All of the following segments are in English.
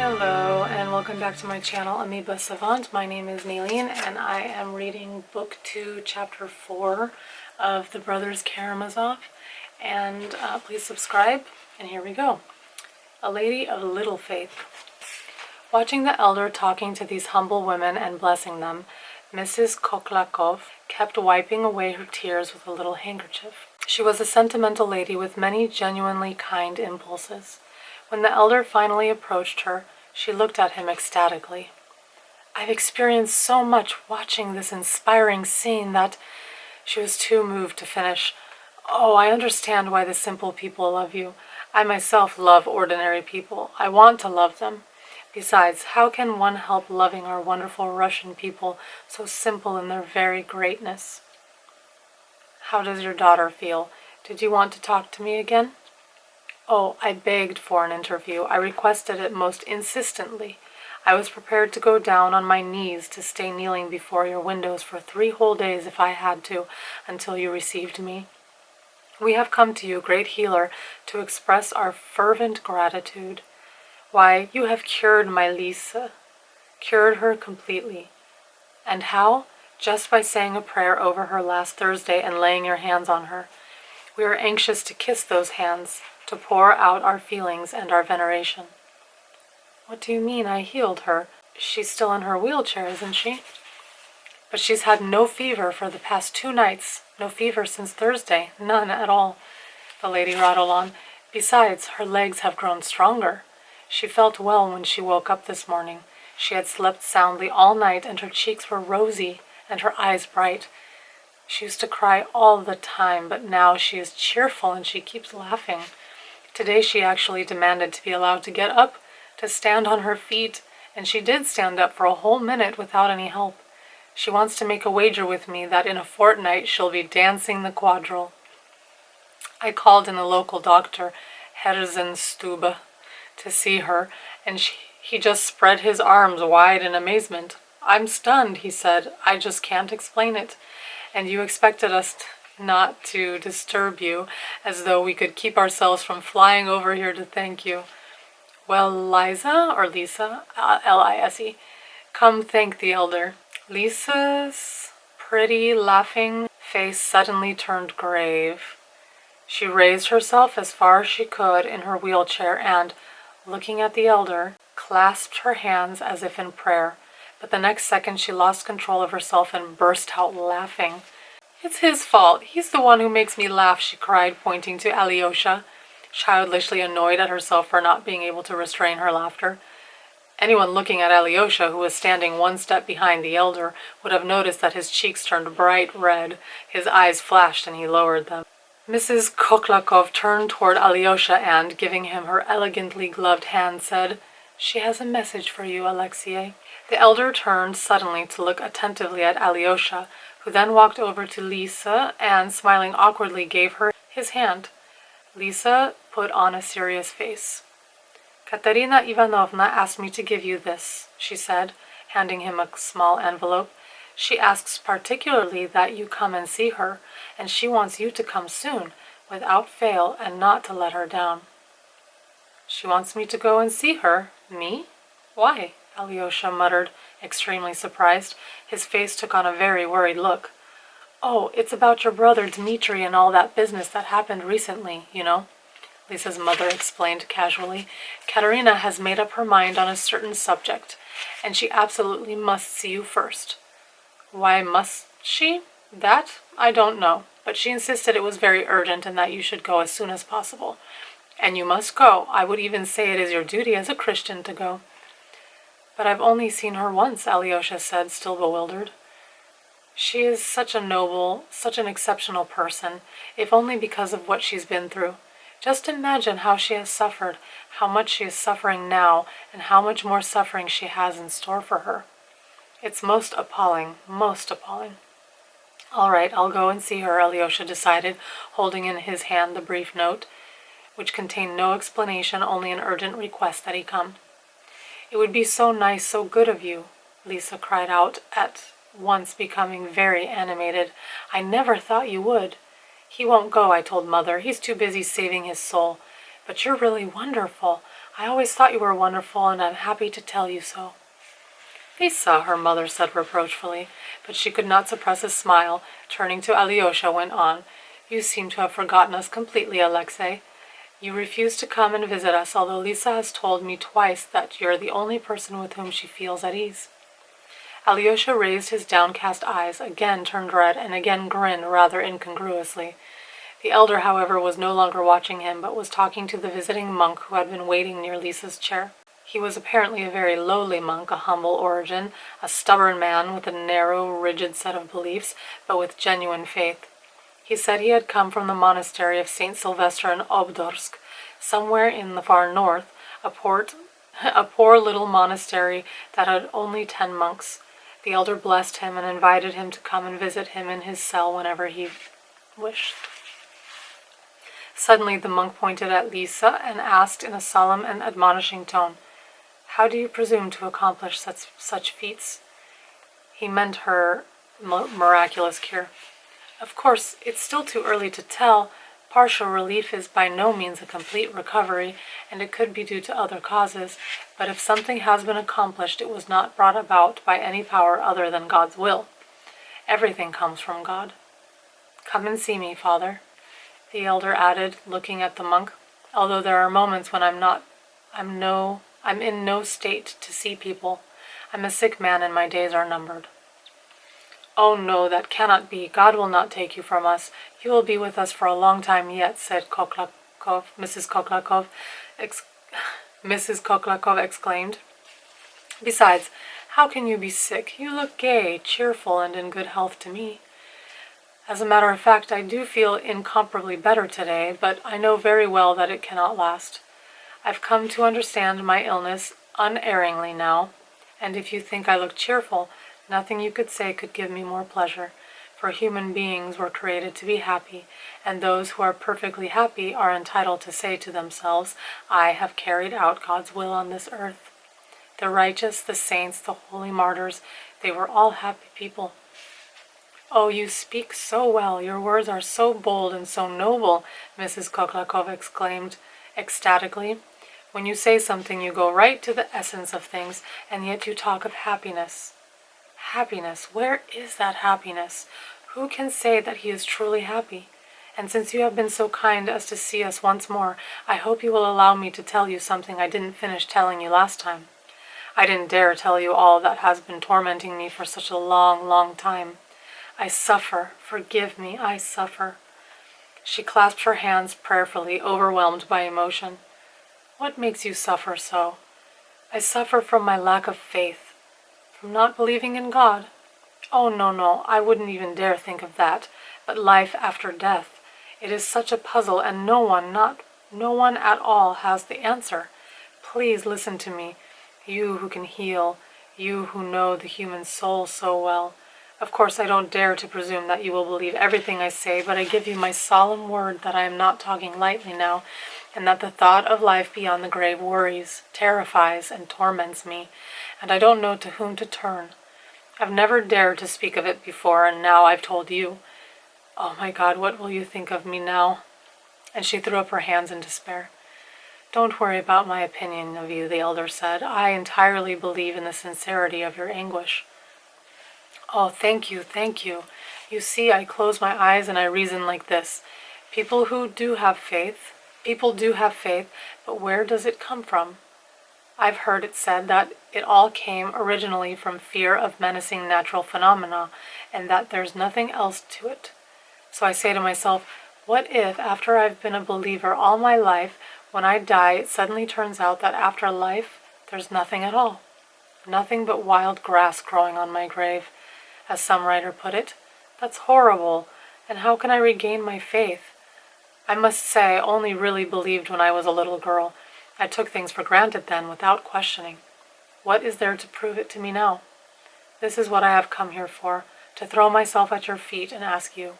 Hello and welcome back to my channel Amoeba Savant. My name is Nalinne and I am reading book 2 chapter 4 of the brothers Karamazov, and please subscribe, and here we go. A lady of little faith. Watching the elder talking to these humble women and blessing them, Mrs Koklakov kept wiping away her tears with a little handkerchief. She was a sentimental lady with many genuinely kind impulses. When the elder finally approached her, she looked at him ecstatically. "I've experienced so much watching this inspiring scene that—" She was too moved to finish. "Oh, I understand why the simple people love you. I myself love ordinary people. I want to love them. Besides, how can one help loving our wonderful Russian people, so simple in their very greatness?" "How does your daughter feel? Did you want to talk to me again?" "Oh, I begged for an interview. I requested it most insistently. I was prepared to go down on my knees to stay kneeling before your windows for 3 whole days if I had to, until you received me. We have come to you, great healer, to express our fervent gratitude. Why, you have cured my Lise, cured her completely. And how? Just by saying a prayer over her last Thursday and laying your hands on her. We are anxious to kiss those hands, to pour out our feelings and our veneration." "What do you mean I healed her? She's still in her wheelchair, isn't she?" "But she's had no fever for the past 2 nights, no fever since Thursday, none at all," the lady rattled on. "Besides, her legs have grown stronger. She felt well when she woke up this morning. She had slept soundly all night, and her cheeks were rosy and her eyes bright. She used to cry all the time, but now she is cheerful and she keeps laughing. Today she actually demanded to be allowed to get up, to stand on her feet, and she did stand up for a whole minute without any help. She wants to make a wager with me that in a fortnight she'll be dancing the quadrille. I called in the local doctor, Herzenstube, to see her, and he just spread his arms wide in amazement. 'I'm stunned,' he said. 'I just can't explain it. And you expected us not to disturb you, as though we could keep ourselves from flying over here to thank you. Well, Lise, or Lisa, L-I-S-E, come thank the elder.'" Lisa's pretty, laughing face suddenly turned grave. She raised herself as far as she could in her wheelchair and, looking at the elder, clasped her hands as if in prayer. But the next second she lost control of herself and burst out laughing. "It's his fault. He's the one who makes me laugh," she cried, pointing to Alyosha, childishly annoyed at herself for not being able to restrain her laughter. Anyone looking at Alyosha, who was standing 1 step behind the elder, would have noticed that his cheeks turned bright red, his eyes flashed, and he lowered them. Mrs Koklakov turned toward Alyosha and, giving him her elegantly gloved hand, said, "She has a message for you, Alexei." The elder turned suddenly to look attentively at Alyosha, who then walked over to Lise and, smiling awkwardly, gave her his hand. Lise put on a serious face. "Katerina Ivanovna asked me to give you this," she said, handing him a small envelope. "She asks particularly that you come and see her, and she wants you to come soon, without fail, and not to let her down." "She wants me to go and see her? Me? Why?" Alyosha muttered, extremely surprised. His face took on a very worried look. "Oh, it's about your brother Dmitri and all that business that happened recently, you know," Lisa's mother explained casually. "Katerina has made up her mind on a certain subject, and she absolutely must see you first." "Why must she? That I don't know, but she insisted it was very urgent and that you should go as soon as possible. And you must go. I would even say it is your duty as a Christian to go." "But I've only seen her once," Alyosha said, still bewildered. "She is such a noble, such an exceptional person, if only because of what she's been through. Just imagine how she has suffered, how much she is suffering now, and how much more suffering she has in store for her. It's most appalling, most appalling." "All right, I'll go and see her," Alyosha decided, holding in his hand the brief note, which contained no explanation, only an urgent request that he come. "It would be so nice, so good of you," Lisa cried out, at once becoming very animated. "I never thought you would. He won't go, I told Mother. He's too busy saving his soul. But you're really wonderful. I always thought you were wonderful, and I'm happy to tell you so." "Lise," her mother said reproachfully, but she could not suppress a smile. Turning to Alyosha, went on, "You seem to have forgotten us completely, Alexei. You refuse to come and visit us, although Lise has told me twice that you're the only person with whom she feels at ease." Alyosha raised his downcast eyes, again turned red, and again grinned rather incongruously. The elder, however, was no longer watching him, but was talking to the visiting monk who had been waiting near Lisa's chair. He was apparently a very lowly monk, a humble origin, a stubborn man with a narrow, rigid set of beliefs, but with genuine faith. He said he had come from the monastery of St. Sylvester in Obdorsk, somewhere in the far north, a poor little monastery that had only 10 monks. The elder blessed him and invited him to come and visit him in his cell whenever he wished. Suddenly the monk pointed at Lise and asked in a solemn and admonishing tone, "How do you presume to accomplish such feats?" He meant her miraculous cure. "Of course, it's still too early to tell. Partial relief is by no means a complete recovery, and it could be due to other causes, but if something has been accomplished, it was not brought about by any power other than God's will. Everything comes from God. Come and see me, Father," the elder added, looking at the monk, "although there are moments when I'm in no state to see people. I'm a sick man and my days are numbered." "Oh no, that cannot be. God will not take you from us. You will be with us for a long time yet," said Mrs. Koklakov exclaimed. "Besides, how can you be sick? You look gay, cheerful, and in good health to me. As a matter of fact, I do feel incomparably better today, but I know very well that it cannot last. I've come to understand my illness unerringly now, and if you think I look cheerful, nothing you could say could give me more pleasure, for human beings were created to be happy, and those who are perfectly happy are entitled to say to themselves, 'I have carried out God's will on this earth.' The righteous, the saints, the holy martyrs, they were all happy people." "Oh, you speak so well, your words are so bold and so noble," Mrs. Koklakov exclaimed ecstatically. "When you say something, you go right to the essence of things, and yet you talk of happiness. Happiness, where is that happiness? Who can say that he is truly happy? And since you have been so kind as to see us once more, I hope you will allow me to tell you something I didn't finish telling you last time. I didn't dare tell you all that has been tormenting me for such a long, long time. I suffer, forgive me, I suffer." She clasped her hands prayerfully, overwhelmed by emotion. "What makes you suffer so?" "I suffer from my lack of faith, from not believing in God." "Oh, no, I wouldn't even dare think of that. But life after death, it is such a puzzle, and no one at all has the answer. Please listen to me, you who can heal, you who know the human soul so well. Of course, I don't dare to presume that you will believe everything I say, but I give you my solemn word that I am not talking lightly now, and that the thought of life beyond the grave worries, terrifies, and torments me, and I don't know to whom to turn. I've never dared to speak of it before, and now I've told you. Oh my God, what will you think of me now?" And she threw up her hands in despair. "Don't worry about my opinion of you," the elder said. "I entirely believe in the sincerity of your anguish." "Oh, thank you, thank you. You see, I close my eyes and I reason like this. People do have faith, but where does it come from? I've heard it said that it all came originally from fear of menacing natural phenomena, and that there's nothing else to it. So I say to myself, what if, after I've been a believer all my life, when I die, it suddenly turns out that after life, there's nothing at all? Nothing but wild grass growing on my grave, as some writer put it. That's horrible, and how can I regain my faith? I must say I only really believed when I was a little girl. I took things for granted then, without questioning. What is there to prove it to me now? This is what I have come here for, to throw myself at your feet and ask you.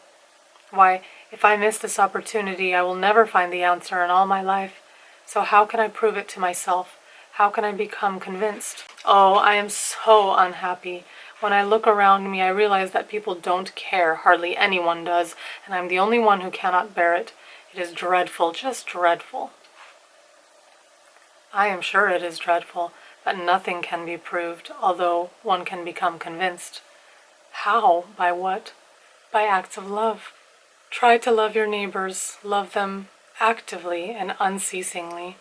Why, if I miss this opportunity, I will never find the answer in all my life. So how can I prove it to myself? How can I become convinced? Oh, I am so unhappy. When I look around me, I realize that people don't care, hardly anyone does, and I'm the only one who cannot bear it. It is dreadful, just dreadful." I am sure it is dreadful, but nothing can be proved, although one can become convinced. How? By what? By acts of love. Try to love your neighbors, love them actively and unceasingly,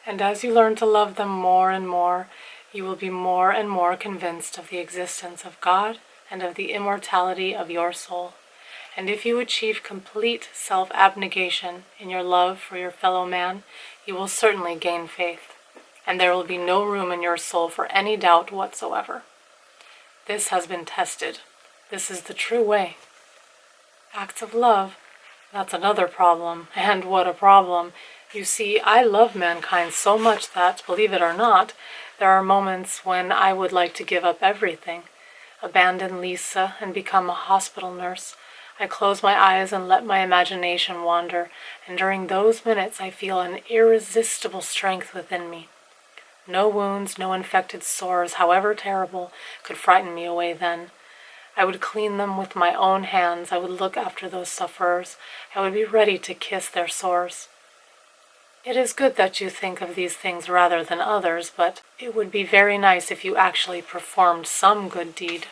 and as you learn to love them more and more, you will be more and more convinced of the existence of God and of the immortality of your soul. And if you achieve complete self-abnegation in your love for your fellow man, you will certainly gain faith, and there will be no room in your soul for any doubt whatsoever. This has been tested. This is the true way. Acts of love, that's another problem, and what a problem. You see, I love mankind so much that, believe it or not, there are moments when I would like to give up everything, abandon Lise and become a hospital nurse. I close my eyes and let my imagination wander, and during those minutes I feel an irresistible strength within me. No wounds, no infected sores, however terrible, could frighten me away then. I would clean them with my own hands. I would look after those sufferers. I would be ready to kiss their sores. It is good that you think of these things rather than others, but it would be very nice if you actually performed some good deed.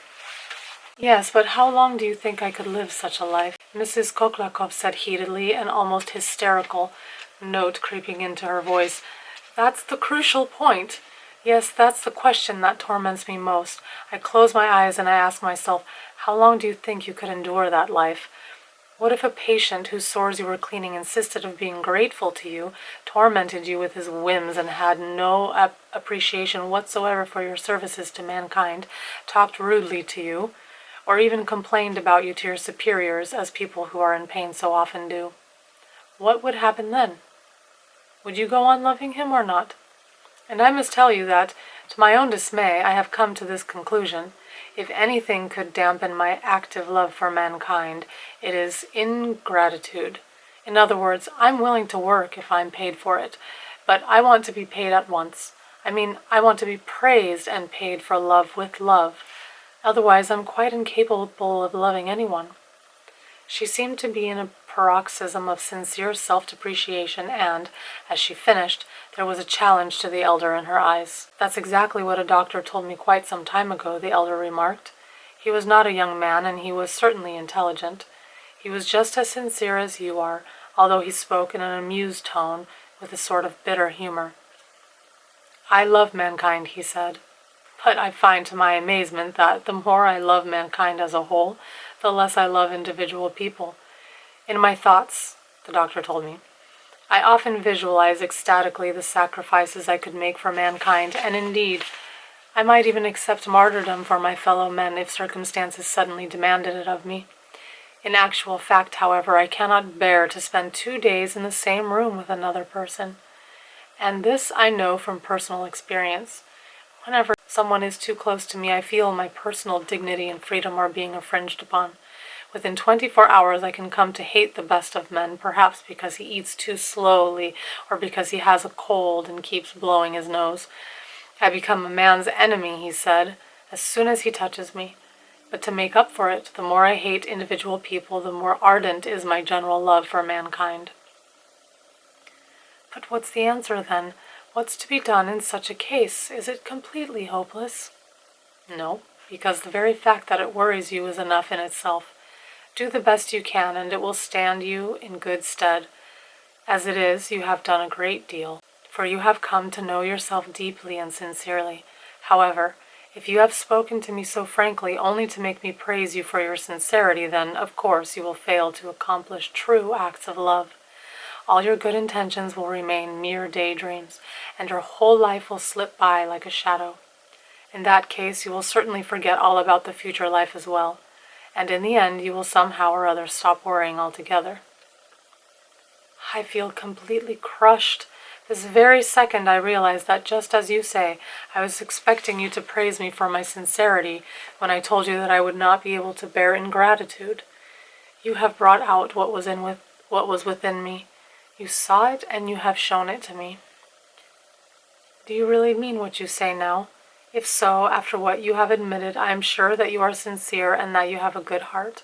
Yes, but how long do you think I could live such a life? Mrs Koklakov said heatedly, an almost hysterical note creeping into her voice. That's the crucial point. Yes, that's the question that torments me most. I close my eyes and I ask myself, how long do you think you could endure that life? What if a patient whose sores you were cleaning insisted of being grateful to you, tormented you with his whims and had no appreciation whatsoever for your services to mankind, talked rudely to you, or even complained about you to your superiors, as people who are in pain so often do? What would happen then? Would you go on loving him or not? And I must tell you that, to my own dismay, I have come to this conclusion. If anything could dampen my active love for mankind, it is ingratitude. In other words, I'm willing to work if I'm paid for it, but I want to be paid at once. I want to be praised and paid for love with love. Otherwise, I'm quite incapable of loving anyone. She seemed to be in a paroxysm of sincere self-depreciation, and, as she finished, there was a challenge to the elder in her eyes. That's exactly what a doctor told me quite some time ago, the elder remarked. He was not a young man, and he was certainly intelligent. He was just as sincere as you are, although he spoke in an amused tone, with a sort of bitter humor. I love mankind, he said. But I find to my amazement that the more I love mankind as a whole, the less I love individual people. In my thoughts, the doctor told me, I often visualize ecstatically the sacrifices I could make for mankind, and indeed, I might even accept martyrdom for my fellow men if circumstances suddenly demanded it of me. In actual fact, however, I cannot bear to spend 2 days in the same room with another person. And this I know from personal experience. Whenever someone is too close to me, I feel my personal dignity and freedom are being infringed upon. Within 24 hours I can come to hate the best of men, perhaps because he eats too slowly, or because he has a cold and keeps blowing his nose. I become a man's enemy, he said, as soon as he touches me. But to make up for it, the more I hate individual people, the more ardent is my general love for mankind. But what's the answer then? What's to be done in such a case? Is it completely hopeless? No, because the very fact that it worries you is enough in itself. Do the best you can, and it will stand you in good stead. As it is, you have done a great deal, for you have come to know yourself deeply and sincerely. However, if you have spoken to me so frankly only to make me praise you for your sincerity, then, of course, you will fail to accomplish true acts of love. All your good intentions will remain mere daydreams, and your whole life will slip by like a shadow. In that case, you will certainly forget all about the future life as well, and in the end you will somehow or other stop worrying altogether. I feel completely crushed. This very second I realize that, just as you say, I was expecting you to praise me for my sincerity when I told you that I would not be able to bear ingratitude. You have brought out what was within me. You saw it, and you have shown it to me. Do you really mean what you say now? If so, after what you have admitted, I am sure that you are sincere and that you have a good heart.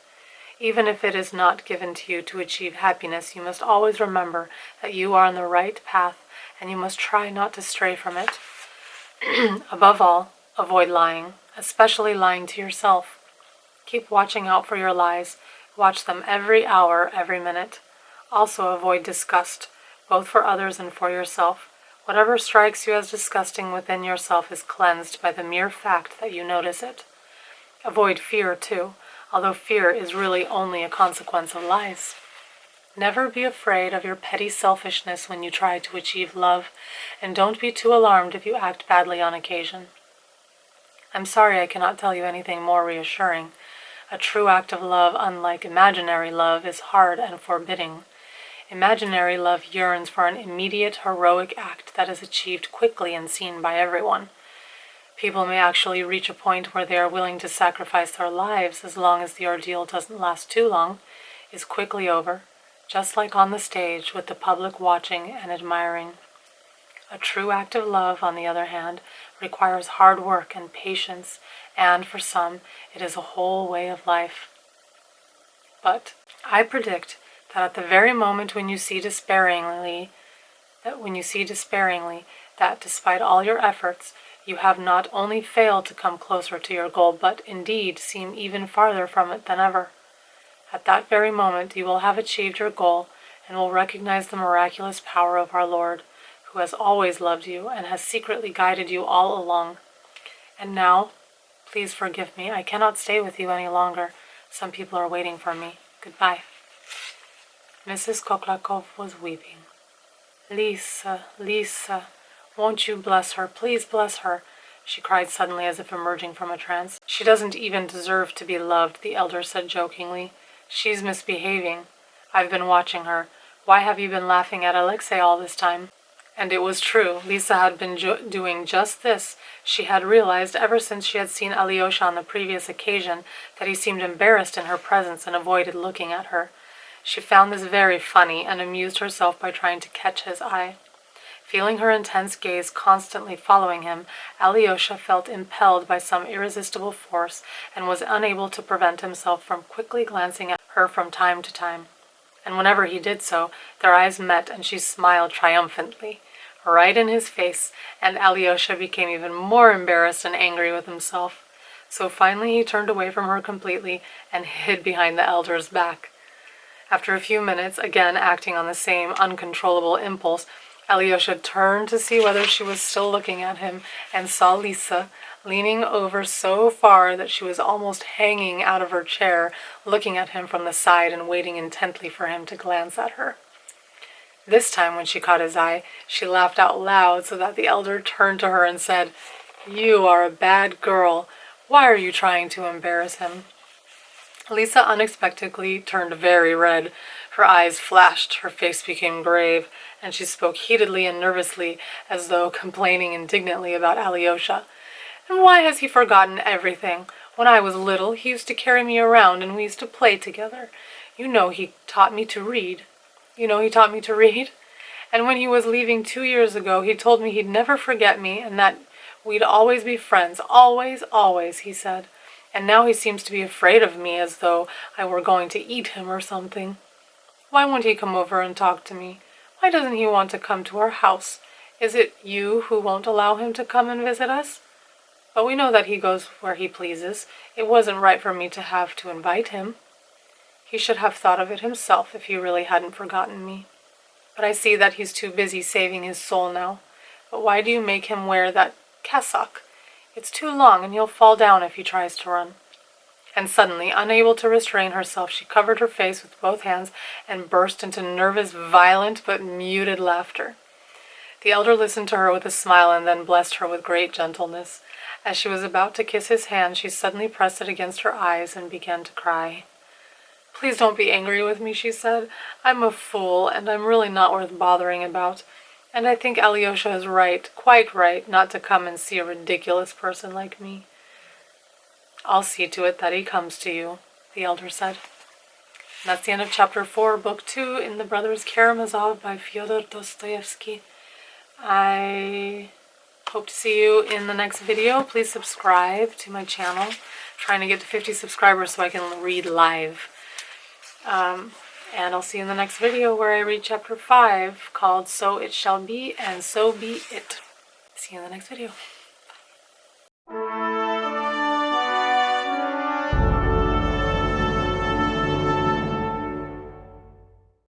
Even if it is not given to you to achieve happiness, you must always remember that you are on the right path, and you must try not to stray from it. Above all, avoid lying, especially lying to yourself. Keep watching out for your lies. Watch them every hour, every minute. Also avoid disgust, both for others and for yourself. Whatever strikes you as disgusting within yourself is cleansed by the mere fact that you notice it. Avoid fear, too, although fear is really only a consequence of lies. Never be afraid of your petty selfishness when you try to achieve love, and don't be too alarmed if you act badly on occasion. I'm sorry I cannot tell you anything more reassuring. A true act of love, unlike imaginary love, is hard and forbidding. Imaginary love yearns for an immediate, heroic act that is achieved quickly and seen by everyone. People may actually reach a point where they are willing to sacrifice their lives as long as the ordeal doesn't last too long, is quickly over, just like on the stage with the public watching and admiring. A true act of love, on the other hand, requires hard work and patience, and for some, it is a whole way of life. But I predict that at the very moment when you see despairingly that despite all your efforts, you have not only failed to come closer to your goal, but indeed seem even farther from it than ever. At that very moment you will have achieved your goal and will recognize the miraculous power of our Lord, who has always loved you and has secretly guided you all along. And now, please forgive me, I cannot stay with you any longer. Some people are waiting for me. Goodbye. Mrs. Koklakov was weeping. Lise, Lise, won't you bless her? Please bless her, she cried suddenly as if emerging from a trance. She doesn't even deserve to be loved, the elder said jokingly. She's misbehaving. I've been watching her. Why have you been laughing at Alexei all this time? And it was true. Lisa had been doing just this. She had realized ever since she had seen Alyosha on the previous occasion that he seemed embarrassed in her presence and avoided looking at her. She found this very funny and amused herself by trying to catch his eye. Feeling her intense gaze constantly following him, Alyosha felt impelled by some irresistible force and was unable to prevent himself from quickly glancing at her from time to time. And whenever he did so, their eyes met and she smiled triumphantly, right in his face, and Alyosha became even more embarrassed and angry with himself. So finally he turned away from her completely and hid behind the elder's back. After a few minutes, again acting on the same uncontrollable impulse, Alyosha turned to see whether she was still looking at him and saw Lisa leaning over so far that she was almost hanging out of her chair, looking at him from the side and waiting intently for him to glance at her. This time, when she caught his eye, she laughed out loud so that the elder turned to her and said, "You are a bad girl. Why are you trying to embarrass him?" Lisa unexpectedly turned very red. Her eyes flashed, her face became grave, and she spoke heatedly and nervously, as though complaining indignantly about Alyosha. "And why has he forgotten everything? When I was little, he used to carry me around, and we used to play together. You know he taught me to read. And when he was leaving 2 years ago, he told me he'd never forget me, and that we'd always be friends. Always, always, he said. And now he seems to be afraid of me, as though I were going to eat him or something. Why won't he come over and talk to me? Why doesn't he want to come to our house? Is it you who won't allow him to come and visit us? But we know that he goes where he pleases. It wasn't right for me to have to invite him. He should have thought of it himself if he really hadn't forgotten me. But I see that he's too busy saving his soul now. But why do you make him wear that cassock? It's too long, and he'll fall down if he tries to run." And suddenly, unable to restrain herself, she covered her face with both hands and burst into nervous, violent, but muted laughter. The elder listened to her with a smile and then blessed her with great gentleness. As she was about to kiss his hand, she suddenly pressed it against her eyes and began to cry. "Please don't be angry with me," she said. "I'm a fool, and I'm really not worth bothering about. And I think Alyosha is right, quite right, not to come and see a ridiculous person like me." "I'll see to it that he comes to you," the elder said. And that's the end of Chapter 4, Book 2, in The Brothers Karamazov by Fyodor Dostoevsky. I hope to see you in the next video. Please subscribe to my channel. I'm trying to get to 50 subscribers so I can read live. And I'll see you in the next video where I read chapter 5 called So It Shall Be and So Be It. See you in the next video.